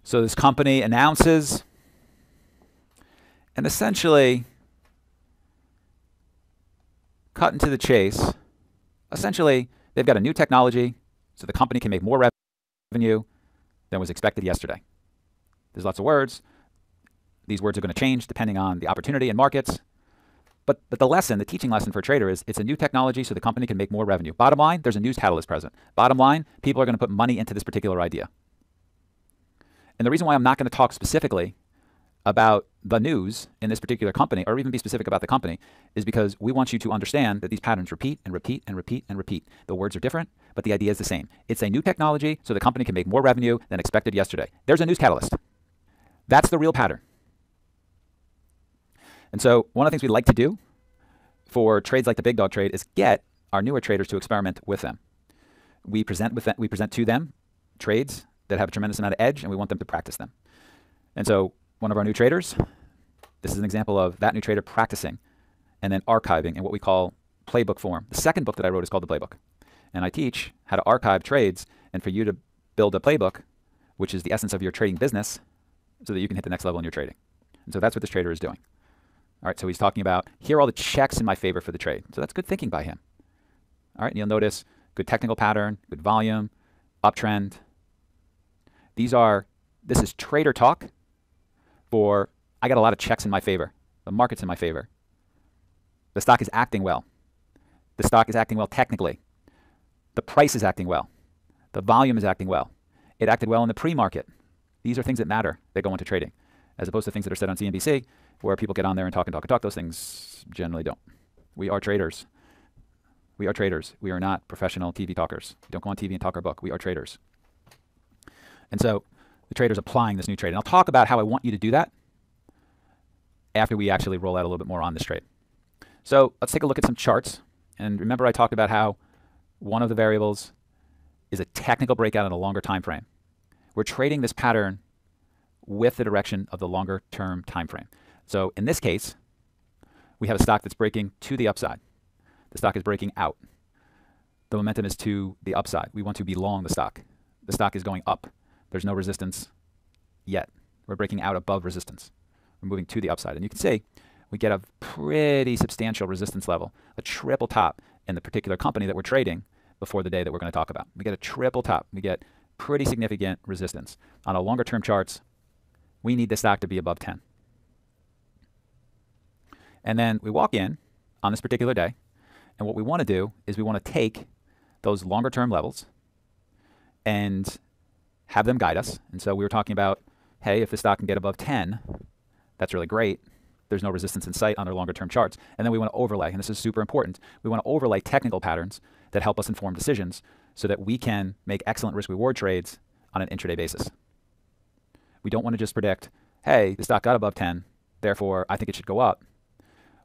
So this company announces, and essentially, cut into the chase, essentially, they've got a new technology, so the company can make more revenue than was expected yesterday. There's lots of words. These words are going to change depending on the opportunity and markets. But the lesson, the teaching lesson for a trader is it's a new technology so the company can make more revenue. Bottom line, there's a news catalyst present. Bottom line, people are going to put money into this particular idea. And the reason why I'm not going to talk specifically about the news in this particular company, or even be specific about the company, is because we want you to understand that these patterns repeat and repeat and repeat and repeat. The words are different, but the idea is the same. It's a new technology so the company can make more revenue than expected yesterday. There's a news catalyst. That's the real pattern. And so one of the things we like to do for trades like the big dog trade is get our newer traders to experiment with them. We present to them trades that have a tremendous amount of edge, and we want them to practice them. And so one of our new traders, this is an example of that new trader practicing and then archiving in what we call playbook form. The second book that I wrote is called The Playbook. And I teach how to archive trades and for you to build a playbook, which is the essence of your trading business, so that you can hit the next level in your trading. And so that's what this trader is doing. All right, so he's talking about, here are all the checks in my favor for the trade. So that's good thinking by him. All right, and you'll notice good technical pattern, good volume, uptrend. This is trader talk for, I got a lot of checks in my favor. The market's in my favor. The stock is acting well. The stock is acting well technically. The price is acting well. The volume is acting well. It acted well in the pre-market. These are things that matter that go into trading, as opposed to things that are said on CNBC, where people get on there and talk and talk and talk. Those things generally don't. We are traders. We are traders. We are not professional TV talkers. We don't go on TV and talk our book. We are traders. And so the trader's applying this new trade. And I'll talk about how I want you to do that after we actually roll out a little bit more on this trade. So let's take a look at some charts. And remember I talked about how one of the variables is a technical breakout in a longer time frame. We're trading this pattern with the direction of the longer term time frame. So in this case, we have a stock that's breaking to the upside. The stock is breaking out. The momentum is to the upside. We want to be long the stock. The stock is going up. There's no resistance yet. We're breaking out above resistance. We're moving to the upside. And you can see we get a pretty substantial resistance level, a triple top in the particular company that we're trading before the day that we're going to talk about. We get a triple top. We get pretty significant resistance. On a longer term charts, we need the stock to be above 10. And then we walk in on this particular day, and what we want to do is we want to take those longer term levels and have them guide us. And so we were talking about, hey, if the stock can get above 10, that's really great. There's no resistance in sight on their longer term charts. And then we want to overlay, and this is super important, we want to overlay technical patterns that help us inform decisions so that we can make excellent risk reward trades on an intraday basis. We don't want to just predict, hey, the stock got above 10, therefore I think it should go up.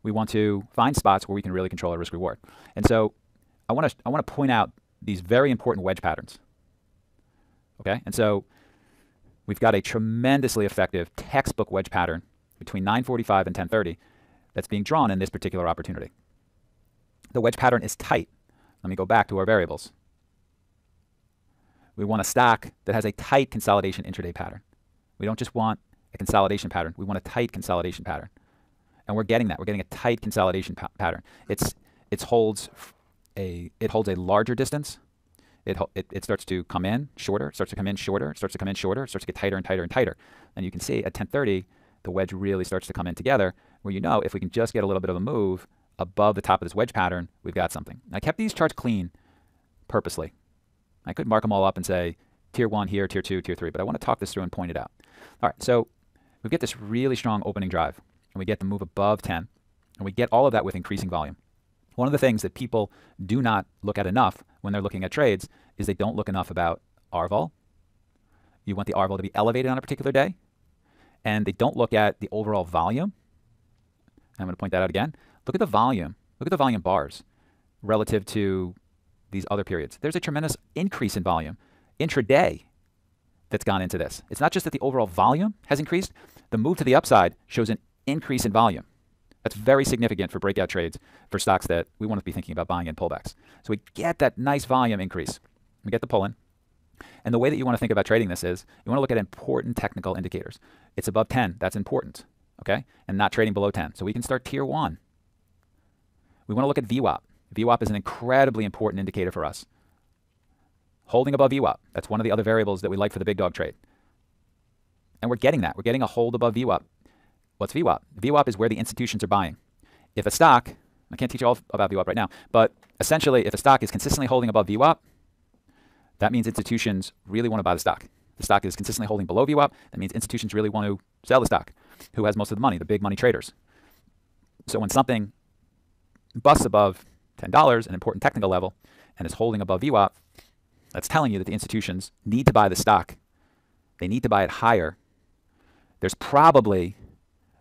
We want to find spots where we can really control our risk reward. And so I want to point out these very important wedge patterns. Okay? And so we've got a tremendously effective textbook wedge pattern between 9:45 and 10:30 that's being drawn in this particular opportunity. The wedge pattern is tight. Let me go back to our variables. We want a stock that has a tight consolidation intraday pattern. We don't just want a consolidation pattern. We want a tight consolidation pattern. And we're getting that. We're getting a tight consolidation pattern. It holds a larger distance. It starts to come in shorter, starts to come in shorter, starts to come in shorter, starts to get tighter and tighter and tighter. And you can see at 10:30, the wedge really starts to come in together, where you know if we can just get a little bit of a move above the top of this wedge pattern, we've got something. And I kept these charts clean purposely. I could mark them all up and say tier 1 here, tier 2, tier 3, but I want to talk this through and point it out. All right, so we get this really strong opening drive, and we get the move above 10, and we get all of that with increasing volume. One of the things that people do not look at enough when they're looking at trades is they don't look enough about RVOL. You want the RVOL to be elevated on a particular day, and they don't look at the overall volume. I'm going to point that out again. Look at the volume. Look at the volume bars relative to these other periods. There's a tremendous increase in volume intraday that's gone into this. It's not just that the overall volume has increased. The move to the upside shows an increase in volume. That's very significant for breakout trades for stocks that we want to be thinking about buying in pullbacks. So we get that nice volume increase. We get the pull-in. And the way that you want to think about trading this is you want to look at important technical indicators. It's above 10. That's important, okay? And not trading below 10. So we can start tier 1. We want to look at VWAP. VWAP is an incredibly important indicator for us. Holding above VWAP. That's one of the other variables that we like for the big dog trade. And we're getting that. We're getting a hold above VWAP. What's VWAP? VWAP is where the institutions are buying. If a stock, I can't teach you all about VWAP right now, but essentially if a stock is consistently holding above VWAP, that means institutions really want to buy the stock. The stock is consistently holding below VWAP. That means institutions really want to sell the stock. Who has most of the money? The big money traders. So when something busts above $10, an important technical level, and is holding above VWAP, that's telling you that the institutions need to buy the stock. They need to buy it higher. There's probably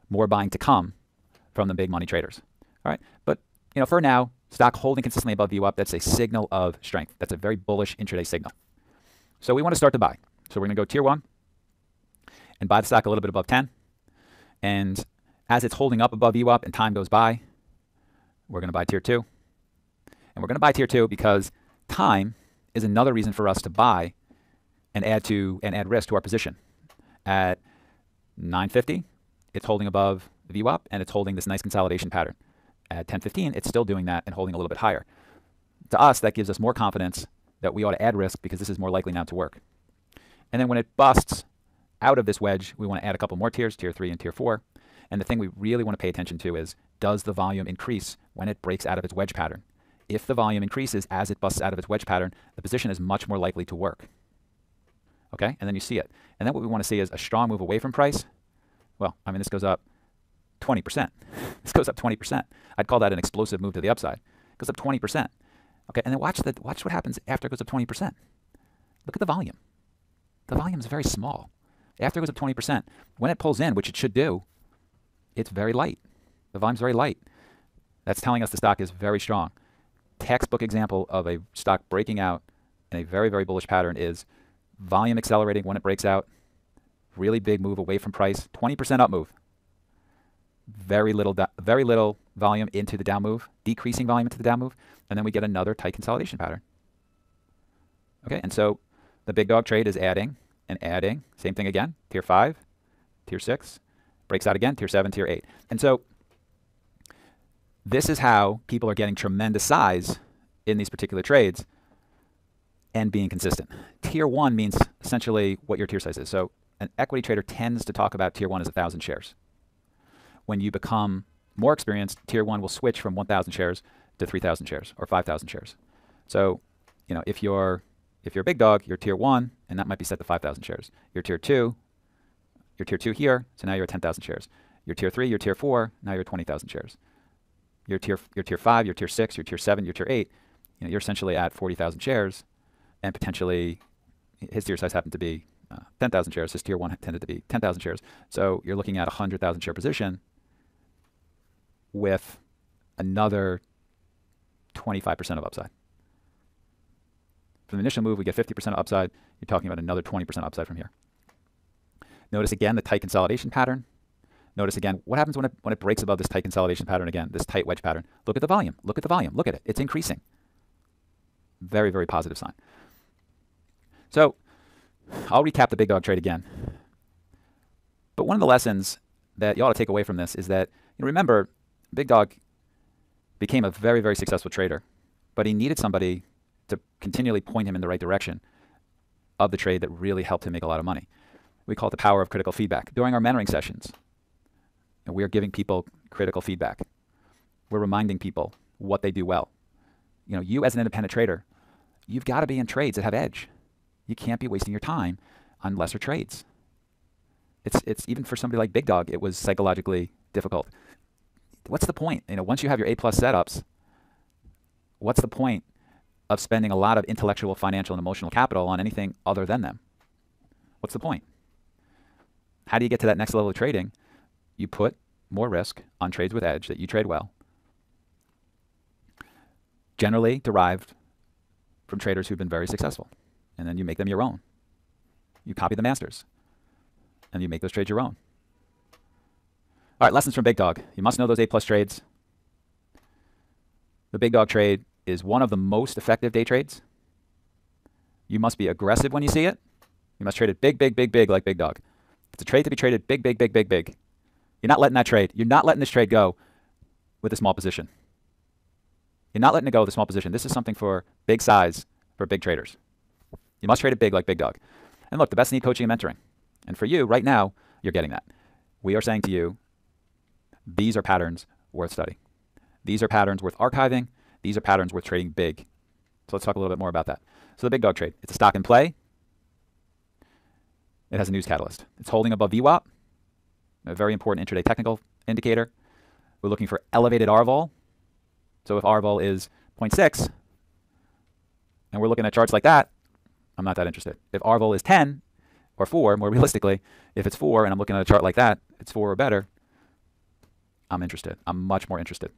more buying to come from the big money traders. All right, but for now, stock holding consistently above VWAP, that's a signal of strength. That's a very bullish intraday signal. So we want to start to buy. So we're going to go tier 1 and buy the stock a little bit above 10. And as it's holding up above VWAP and time goes by, we're going to buy tier 2. And we're going to buy tier 2 because time is another reason for us to buy and add risk to our position. At 950, it's holding above VWAP and it's holding this nice consolidation pattern. At 1015, it's still doing that and holding a little bit higher. To us, that gives us more confidence that we ought to add risk because this is more likely now to work. And then when it busts out of this wedge, we want to add a couple more tiers, tier 3 and tier 4. And the thing we really want to pay attention to is, does the volume increase when it breaks out of its wedge pattern? If the volume increases as it busts out of its wedge pattern, the position is much more likely to work. Okay, and then you see it. And then what we want to see is a strong move away from price. Well, I mean, this goes up 20%. This goes up 20%. I'd call that an explosive move to the upside. It goes up 20%. Okay, and then watch what happens after it goes up 20%. Look at the volume. The volume is very small. After it goes up 20%, when it pulls in, which it should do, it's very light. The volume's very light. That's telling us the stock is very strong. Textbook example of a stock breaking out in a very, very bullish pattern is volume accelerating when it breaks out, really big move away from price, 20% up move. Very little volume into the down move, decreasing volume into the down move, and then we get another tight consolidation pattern. Okay, and so the big dog trade is adding and adding. Same thing again, tier 5, tier 6, breaks out again, tier 7, tier 8. And so this is how people are getting tremendous size in these particular trades and being consistent. Tier 1 means essentially what your tier size is. So an equity trader tends to talk about tier 1 as 1,000 shares. When you become more experienced, tier 1 will switch from 1,000 shares to 3,000 shares or 5,000 shares. So, if you're a big dog, you're tier 1, and that might be set to 5,000 shares. You're tier 2 here, so now you're at 10,000 shares. You're tier 3, you're tier 4, now you're 20,000 shares. You're tier 5, you're tier 6, you're tier 7, you're tier 8. You're essentially at 40,000 shares, and potentially his tier size happened to be 10,000 shares. His tier 1 tended to be 10,000 shares. So you're looking at a 100,000 share position with another 25% of upside. From the initial move, we get 50% of upside. You're talking about another 20% upside from here. Notice again the tight consolidation pattern. Notice again what happens when it breaks above this tight consolidation pattern again, this tight wedge pattern. Look at the volume. Look at the volume. Look at it. It's increasing. Very, very positive sign. So I'll recap the big dog trade again. But one of the lessons that you ought to take away from this is that, remember, Big Dog became a very, very successful trader, but he needed somebody to continually point him in the right direction of the trade that really helped him make a lot of money. We call it the power of critical feedback. During our mentoring sessions, we are giving people critical feedback. We're reminding people what they do well. You as an independent trader, you've got to be in trades that have edge. You can't be wasting your time on lesser trades. It's even for somebody like Big Dog, it was psychologically difficult. What's the point? Once you have your A+ setups, what's the point of spending a lot of intellectual, financial, and emotional capital on anything other than them? What's the point? How do you get to that next level of trading? You put more risk on trades with edge that you trade well, generally derived from traders who've been very successful. And then you make them your own. You copy the masters, and you make those trades your own. All right, lessons from Big Dog. You must know those A+ trades. The Big Dog trade is one of the most effective day trades. You must be aggressive when you see it. You must trade it big, big, big, big, like big dog. It's a trade to be traded big, big, big, big, big. You're not letting that trade. You're not letting this trade go with a small position. You're not letting it go with a small position. This is something for big size, for big traders. You must trade it big like big dog. And look, the best need coaching and mentoring. And for you, right now, you're getting that. We are saying to you, these are patterns worth studying. These are patterns worth archiving. These are patterns worth trading big. So let's talk a little bit more about that. So the big dog trade, it's a stock in play. It has a news catalyst. It's holding above VWAP, a very important intraday technical indicator. We're looking for elevated RVOL. So if RVOL is 0.6, and we're looking at charts like that, I'm not that interested. If RVOL is 10 or 4, more realistically, if it's 4 and I'm looking at a chart like that, it's 4 or better, I'm interested. I'm much more interested.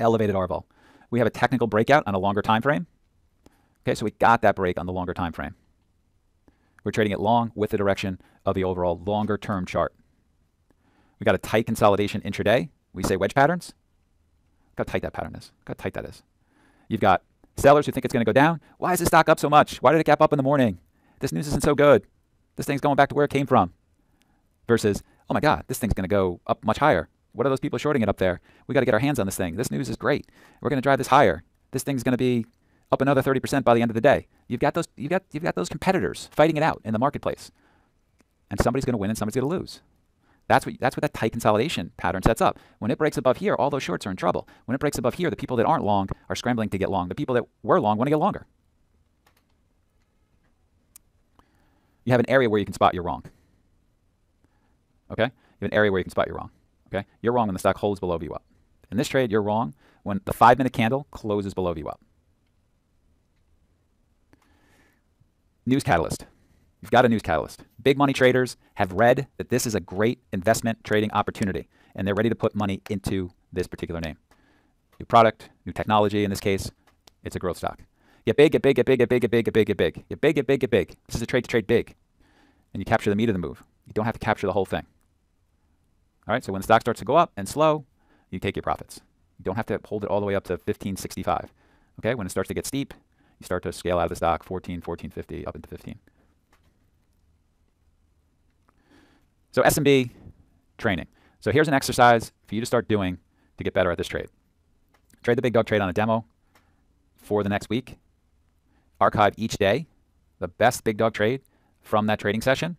Elevated RVOL. We have a technical breakout on a longer time frame. Okay, so we got that break on the longer time frame. We're trading it long with the direction of the overall longer term chart. We got a tight consolidation intraday. We say wedge patterns. Look how tight that pattern is. Look how tight that is. You've got sellers who think it's going to go down. Why is this stock up so much? Why did it gap up in the morning? This news isn't so good. This thing's going back to where it came from. Versus, oh my God, this thing's going to go up much higher. What are those people shorting it up there? We got to get our hands on this thing. This news is great. We're going to drive this higher. This thing's going to be up another 30% by the end of the day. You've got those competitors fighting it out in the marketplace. And somebody's going to win and somebody's going to lose. That's what that tight consolidation pattern sets up. When it breaks above here, all those shorts are in trouble. When it breaks above here, the people that aren't long are scrambling to get long. The people that were long want to get longer. You have an area where you can spot you're wrong. Okay? You have an area where you can spot you're wrong. Okay? You're wrong when the stock holds below VWAP. In this trade, you're wrong when the 5-minute candle closes below VWAP. News catalyst. You've got a news catalyst. Big money traders have read that this is a great investment trading opportunity, and they're ready to put money into this particular name. New product, new technology in this case, it's a growth stock. Get big, get big, get big, get big, get big, get big, get big. Get big, get big, get big. This is a trade to trade big. And you capture the meat of the move. You don't have to capture the whole thing. All right, so when the stock starts to go up and slow, you take your profits. You don't have to hold it all the way up to 1565. Okay, when it starts to get steep, you start to scale out of the stock 14, 1450, up into 15. So S&B training. So here's an exercise for you to start doing to get better at this trade. Trade the big dog trade on a demo for the next week. Archive each day the best big dog trade from that trading session.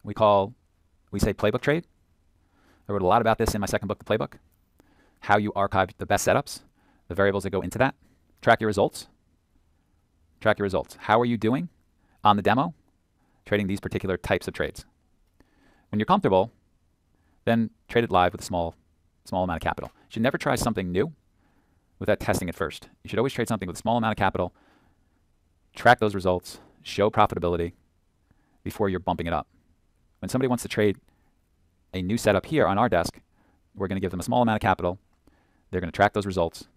We say playbook trade. I wrote a lot about this in my second book, The Playbook. How you archive the best setups, the variables that go into that. Track your results. Track your results. How are you doing on the demo trading these particular types of trades? When you're comfortable, then trade it live with a small amount of capital. You should never try something new without testing it first. You should always trade something with a small amount of capital, track those results, show profitability before you're bumping it up. When somebody wants to trade a new setup here on our desk, we're going to give them a small amount of capital. They're going to track those results,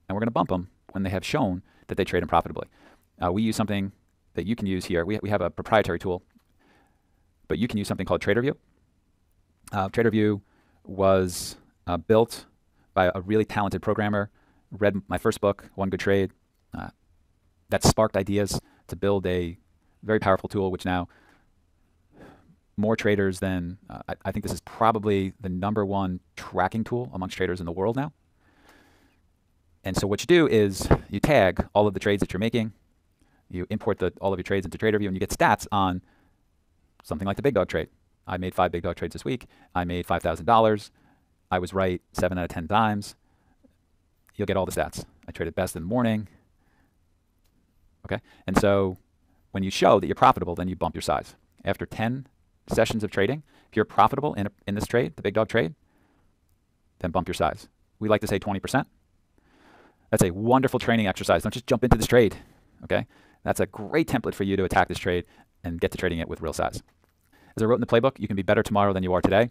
and we're going to bump them when they have shown that they trade them profitably. We use something that you can use here. We have a proprietary tool, but you can use something called TraderView. TraderView was built by a really talented programmer, read my first book, One Good Trade. That sparked ideas to build a very powerful tool, which now more traders than, I think this is probably the #1 tracking tool amongst traders in the world now. And so what you do is you tag all of the trades that you're making, you import all of your trades into TraderView, and you get stats on something like the big dog trade. I made 5 big dog trades this week. I made $5,000. I was right 7 out of 10 times. You'll get all the stats. I traded best in the morning. Okay? And so when you show that you're profitable, then you bump your size. After 10 sessions of trading, if you're profitable in this trade, the big dog trade, then bump your size. We like to say 20%. That's a wonderful training exercise. Don't just jump into this trade. Okay? That's a great template for you to attack this trade and get to trading it with real size. As I wrote in the playbook, you can be better tomorrow than you are today.